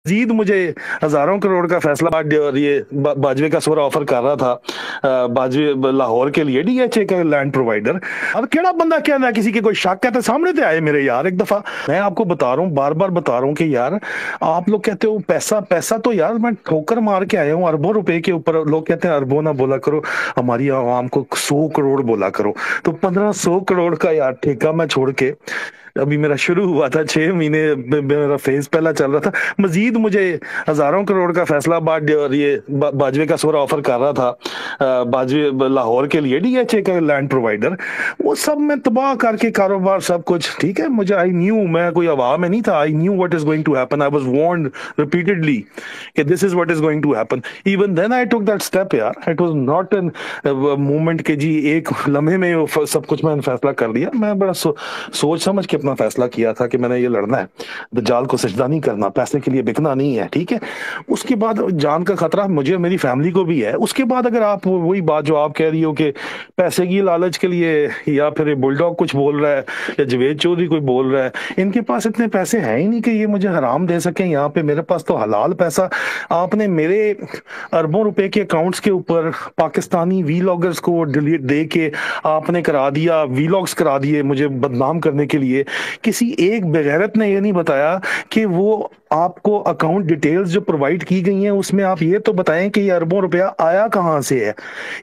मजीद मुझे हजारों करोड़ का फैसला और ये बाजवे का सोरा ऑफर कर रहा था। बाजवे लाहौर के लिए डीएचए का लैंड प्रोवाइडर। अब केड़ा बंदा कहना किसी के कोई शक है तो सामने तो आए मेरे यार एक दफा। मैं आपको बता रहा हूँ, बार बार बता रहा हूँ कि यार आप लोग कहते हो पैसा पैसा, तो यार मैं ठोकर मार के आया हूँ अरबों रुपए के ऊपर। लोग कहते हैं अरबों ना बोला करो, हमारी आवाम को 100 करोड़ बोला करो। तो 1500 करोड़ का यार ठेका मैं छोड़ के, अभी मेरा शुरू हुआ था 6 महीने मेरा फेज पहला चल रहा था, मजीद मुझे हजारों करोड़ का फैसला और ये बाजवे का सोरा ऑफर कर रहा था। बाजवे लाहौर के लिए डीएचए का लैंड प्रोवाइडर। वो सब मैं तबाह करके कारोबार सब कुछ ठीक है। मुझे आई न्यू, मैं कोई हवा में नहीं था। I knew what is going to happen. I was warned repeatedly कि this is what is going to happen. Even then I took that step यार। It was not an movement के जी एक लम्हे में सब कुछ मैंने फैसला कर लिया। मैं बड़ा सोच समझ के अपना फैसला किया था कि मैंने ये लड़ना है, दज्जाल को सजदा नहीं करना, पैसे के लिए बिकना नहीं है, ठीक है। उसके बाद जान का खतरा मुझे और मेरी फैमिली को भी है। उसके बाद अगर आप वही बात जो आप कह रही हो कि पैसे की लालच के लिए, या फिर बुलडॉग कुछ बोल रहा है या जवेद चौधरी कोई बोल रहा है, इनके पास इतने पैसे हैं ही नहीं कि ये मुझे हराम दे सके। यहाँ पे मेरे पास तो हलाल पैसा। आपने मेरे अरबों रुपए के अकाउंट्स के ऊपर पाकिस्तानी वीलॉगर्स को डिलीट दे के आपने करा दिया, वीलॉग्स करा दिए मुझे बदनाम करने के लिए। किसी एक बेगैरत ने ये नहीं बताया कि वो आपको अकाउंट डिटेल्स जो प्रोवाइड की गई हैं उसमें आप ये तो बताएं कि ये अरबों रुपया आया कहां से है।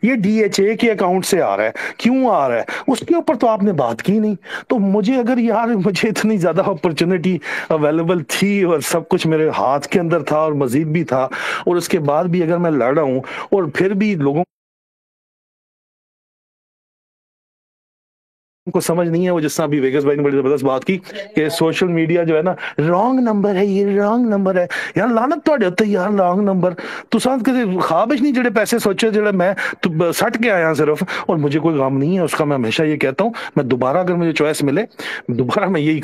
ये डीएचए के अकाउंट से आ रहा है, क्यों आ रहा है, उसके ऊपर तो आपने बात की नहीं। तो मुझे अगर यार मुझे इतनी ज्यादा अपॉर्चुनिटी अवेलेबल थी और सब कुछ मेरे हाथ के अंदर था और मजीद भी था, और उसके बाद भी अगर मैं लड़ रहा हूं और फिर भी लोगों को समझ नहीं है, वो जिस तरह अभी वेगस भाई ने बड़ी जबरदस्त बात की कि सोशल मीडिया जो है ना रॉन्ग नंबर है, ये रॉन्ग नंबर है। यार लानत ਤੁਹਾਡੇ ਉੱਤੇ यार रॉन्ग नंबर। तुसां कदे ख्वाब ही नहीं जेडे पैसे सोचे जेडे मैं सट के आया सिर्फ, और मुझे कोई गम नहीं है उसका। मैं हमेशा ये कहता हूँ, मैं दोबारा अगर मुझे चॉइस मिले दोबारा मैं यही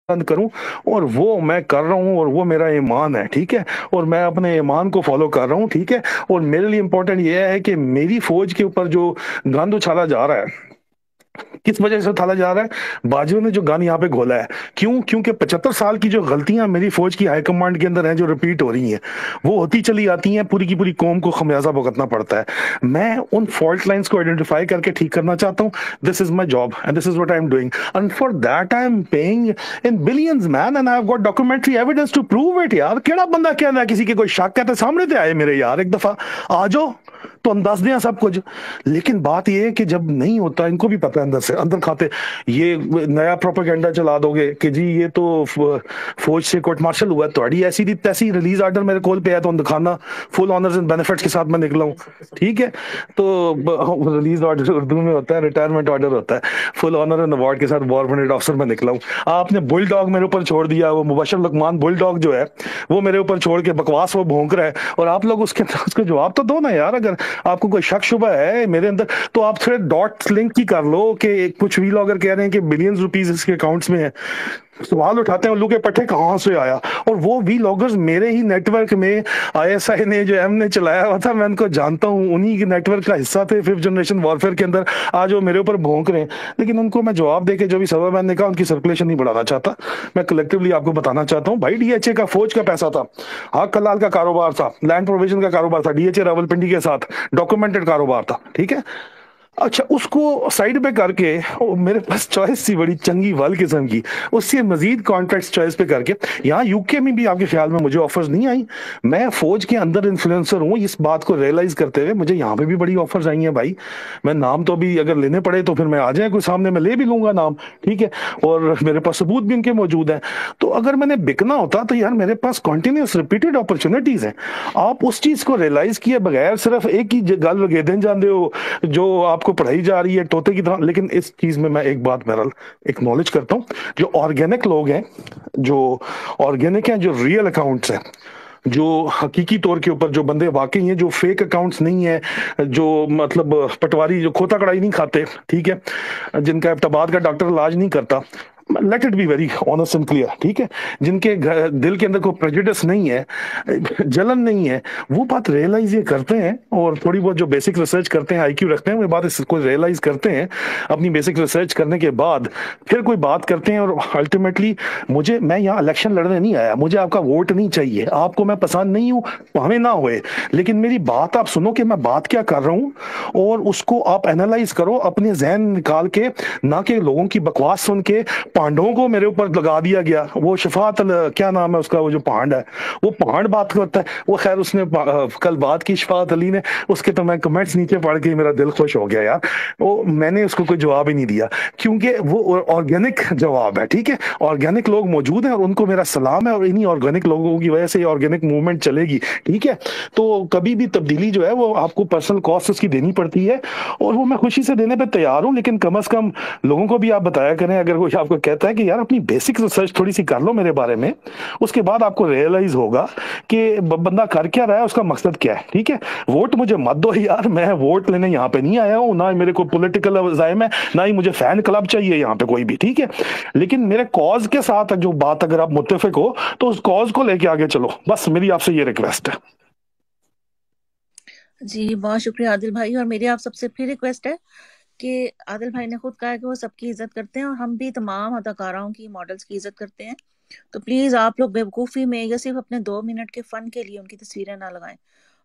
पसंद करूं, और वो मैं कर रहा हूं, और वो मेरा ईमान है, ठीक है। और मैं अपने ईमान को फॉलो कर रहा हूं, ठीक है। और मेरे लिए इंपॉर्टेंट ये है कि मेरी फौज के ऊपर जो गंद उछाला जा रहा है, किस वजह से उछाला जा रहा है, बाजवा ने जो गन यहाँ पे घोला है, क्यों? क्योंकि 75 साल की जो गलतियां मेरी फौज की हाईकमांड के अंदर हैं जो रिपीट हो रही हैं, वो होती चली आती हैं, पूरी की पूरी कौम को खमियाजा भुगतना पड़ता है। मैं उन फॉल्ट लाइंस को आइडेंटिफाई करके ठीक करना चाहता हूँ। This is my job and this is what I am doing, and for that I am paying in billions man, and I have got documentary evidence to prove it. यार केड़ा बंदा कहना किसी के कोई शक है तो सामने तो आए मेरे यार एक दफा। आ जाओ तो हम दस दें सब कुछ। लेकिन बात यह है कि जब नहीं होता, इनको भी पता है अंदर से अंदर खाते, ये नया प्रोपेगेंडा चला दोगे कि जी ये तो फौज से कोर्ट मार्शल हुआ है, थोड़ी ऐसी दी तैसी रिलीज आर्डर मेरे कोल पे है तो दिखाना, फुल ऑनर्स एंड बेनिफिट्स के साथ मैं निकला हूँ, ठीक है। तो रिलीज ऑर्डर उर्दू में होता है, रिटायरमेंट ऑर्डर होता है, फुल ऑनर एंड अवार्ड के साथ वॉर परमिट ऑफिसर में निकला हूँ। आपने बुल डॉग मेरे ऊपर छोड़ दिया, वो मुबशर लुकमान बुल डॉग जो है वो मेरे ऊपर छोड़ के बकवास वो भौंक रहा है, और आप लोग उसके जवाब तो दो ना यार। अगर आपको कोई शक शुबा है मेरे अंदर तो आप थोड़े डॉट्स लिंक ही कर लो कि कुछ वीलॉगर कह रहे हैं कि बिलियंस रुपीस इसके अकाउंट्स में है। सवाल उठाते हैं उल्लू के पट्टे कहां से आया, और वो वीलॉगर्स मेरे ही नेटवर्क में आईएसआई ने जो एम ने चलाया हुआ था, मैं उनको जानता हूं, उन्हीं के नेटवर्क का हिस्सा थे 5th जनरेशन वॉरफेयर के अंदर। आज वो मेरे ऊपर भौंक रहे हैं, लेकिन उनको मैं जवाब देके जो भी सबब मैंने कहा उनकी सर्कुलेशन नहीं बढ़ाना चाहता। मैं कलेक्टिवली आपको बताना चाहता हूँ भाई, डीएचए का फौज का पैसा था, हक कलाल का कारोबार था, लैंड प्रोविजन का कारोबार था, डीएचए रावलपिंडी के साथ डॉक्यूमेंटेड कारोबार था, ठीक है। अच्छा, उसको साइड पे करके मेरे पास चॉइस थी बड़ी चंगी वाल किस्म की, उससे मजीद कॉन्ट्रैक्ट्स चॉइस पे करके यहाँ यूके में भी आपके ख्याल में मुझे ऑफर्स नहीं आई। मैं फौज के अंदर इन्फ्लुएंसर हूँ, इस बात को रियलाइज करते हुए मुझे यहाँ पे भी बड़ी ऑफर्स आई हैं भाई। मैं नाम तो भी अगर लेने पड़े तो फिर मैं आ जाए कोई सामने, मैं ले भी लूंगा नाम, ठीक है, और मेरे पास सबूत भी इनके मौजूद हैं। तो अगर मैंने बिकना होता तो यार मेरे पास कॉन्टिन्यूस रिपीटेड अपॉर्चुनिटीज हैं। आप उस चीज को रियलाइज किए बगैर सिर्फ एक ही गल वगेदन जाते हो जो आपको पढ़ाई जा रही है तोते की तरह। लेकिन इस चीज में मैं एक बात मेरा एक्नॉलेज करता हूं, जो ऑर्गेनिक लोग हैं, जो ऑर्गेनिक हैं, जो रियल अकाउंट्स हैं, जो हकीकी तौर के ऊपर जो बंदे वाकई हैं, जो फेक अकाउंट्स नहीं है, जो मतलब पटवारी जो खोता कड़ाई नहीं खाते, ठीक है, जिनका इब्तबाद का डॉक्टर इलाज नहीं करता, let it be very honest and clear, ठीक है, जिनके दिल के अंदर कोई प्रेजुडिस नहीं है, जलन नहीं है, वो बात रियलाइज ये करते हैं, और थोड़ी बहुत जो बेसिक रिसर्च करते हैं, आईक्यू रखते हैं, वो बात इसको रियलाइज करते हैं अपनी बेसिक रिसर्च करने के बाद, फिर कोई बात करते हैं। और अल्टीमेटली मैं यहाँ इलेक्शन लड़ने नहीं आया, मुझे आपका वोट नहीं चाहिए, आपको मैं पसंद नहीं हूँ, हमें ना होए, लेकिन मेरी बात आप सुनो कि मैं बात क्या कर रहा हूँ, और उसको आप एनालाइज करो अपने जहन निकाल के, ना कि लोगों की बकवास सुन के। पांडवों को मेरे ऊपर लगा दिया गया, वो क्या नाम है उसका, वो जो पांड है, वो पांड बात करता है, वो खैर उसने कल बात की शफात अली ने, उसके तो मैं कमेंट्स नीचे पढ़ के मेरा दिल खुश हो गया यार। वो मैंने उसको कोई जवाब ही नहीं दिया, क्योंकि वो ऑर्गेनिक जवाब है, ठीक है, ऑर्गेनिक लोग मौजूद हैं और उनको मेरा सलाम है, और इन्हीं ऑर्गेनिक लोगों की वजह से ऑर्गेनिक मूवमेंट चलेगी, ठीक है। तो कभी भी तब्दीली जो है वो आपको पर्सनल कॉस्ट उसकी देनी पड़ती है, और वो मैं खुशी से देने पे तैयार हूं, लेकिन कम से कम लोगों को भी आप बताया करें, अगर कोई आपको कहता है कि यार अपनी बेसिक रिसर्च थोड़ी सी कर लो मेरे बारे में, उसके बाद आपको रियलाइज होगा कि बंदा कर क्या रहा है, उसका मकसद क्या है, ठीक है। वोट मुझे मत दो यार, मैं वोट लेने यहाँ पे नहीं आया हूँ, ना मेरे को पॉलिटिकल अजाइम है, ना ही मुझे फैन क्लब चाहिए यहाँ पे कोई भी, ठीक है। लेकिन मेरे कॉज के साथ जो बात, अगर आप मुत्तफिक हो तो उस कॉज को लेके आगे चलो, बस मेरी आपसे ये रिक्वेस्ट है। जी बहुत शुक्रिया आदिल भाई। और मेरी आप सबसे फिर रिक्वेस्ट है कि आदिल भाई ने खुद कहा है कि वो सबकी इज्जत करते हैं, और हम भी तमाम अदाकाराओं की, मॉडल्स की इज्जत करते हैं। तो प्लीज आप लोग बेवकूफ़ी में या सिर्फ अपने 2 मिनट के फन के लिए उनकी तस्वीरें ना लगाएं।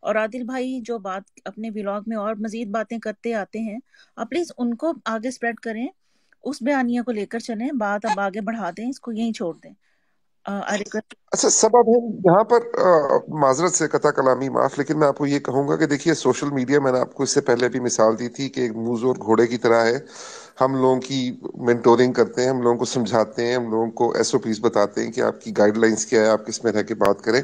और आदिल भाई जो बात अपने व्लॉग में और मजीद बातें करते आते हैं, आप प्लीज उनको आगे स्प्रेड करें, उस बयानिया को लेकर चलें, बात अब आगे बढ़ा दें, इसको यहीं छोड़ दें। I request. अच्छा सब अब हम यहाँ पर माजरत से कता कलामी माफ, लेकिन मैं आपको ये कहूंगा कि देखिए सोशल मीडिया, मैंने आपको इससे पहले भी मिसाल दी थी कि एक मूज और घोड़े की तरह है। हम लोगों की मेंटोरिंग करते हैं, हम लोगों को समझाते हैं, हम लोगों को एसओपीज बताते हैं कि आपकी गाइडलाइंस क्या है, आप किस में रह के बात करें।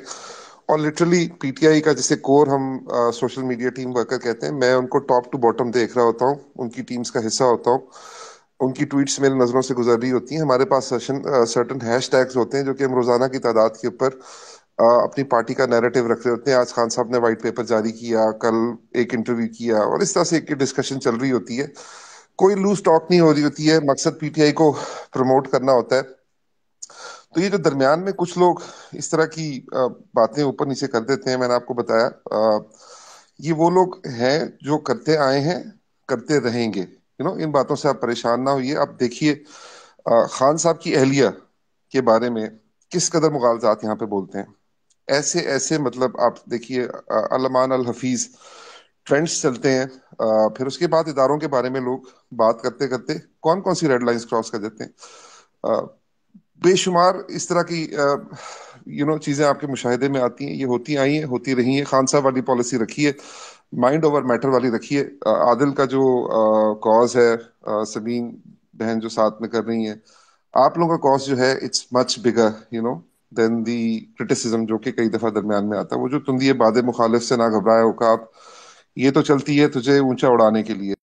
और लिटरली पीटीआई का जिसे कोर हम सोशल मीडिया टीम वर्कर कहते हैं, मैं उनको टॉप टू बॉटम देख रहा होता हूँ, उनकी टीम्स का हिस्सा होता हूँ। उनकी ट्वीट्स मेरी नज़रों से गुजर रही होती हैं। हमारे पास सर्टन हैश टैग्स होते हैं जो कि हम रोजाना की तादाद के ऊपर अपनी पार्टी का नैरेटिव रख रहे होते हैं। आज खान साहब ने वाइट पेपर जारी किया, कल एक इंटरव्यू किया, और इस तरह से एक डिस्कशन चल रही होती है। कोई लूज टॉक नहीं हो रही होती है, मकसद पीटीआई को प्रमोट करना होता है। तो ये जो दरमियान में कुछ लोग इस तरह की बातें ऊपर नीचे कर देते हैं, मैंने आपको बताया, ये वो लोग हैं जो करते आए हैं, करते रहेंगे। इन बातों से आप परेशान ना होइए। आप देखिए खान साहब की अहलिया के बारे में किस कदर मुगालजात यहाँ पे बोलते हैं। ऐसे ऐसे मतलब आप देखिए अलमान अल हफीज ट्रेंड्स चलते हैं। फिर उसके बाद इदारों के बारे में लोग बात करते करते कौन कौन सी रेड लाइंस क्रॉस कर देते हैं। बेशुमार इस तरह की चीजें आपके मुशाहिदे में आती हैं, ये होती आई हैं, होती रही हैं। खान साहब वाली पॉलिसी रखिए, माइंड ओवर मैटर वाली रखिए। आदिल का जो कॉज है, सबीन बहन जो साथ में कर रही हैं, आप लोगों का कॉज जो है it's much bigger than the criticism जो कि कई दफा दरमियान में आता है। वो जो तुम ये बादे मुखालिफ से ना घबराए हो, का आप ये तो चलती है तुझे ऊंचा उड़ाने के लिए।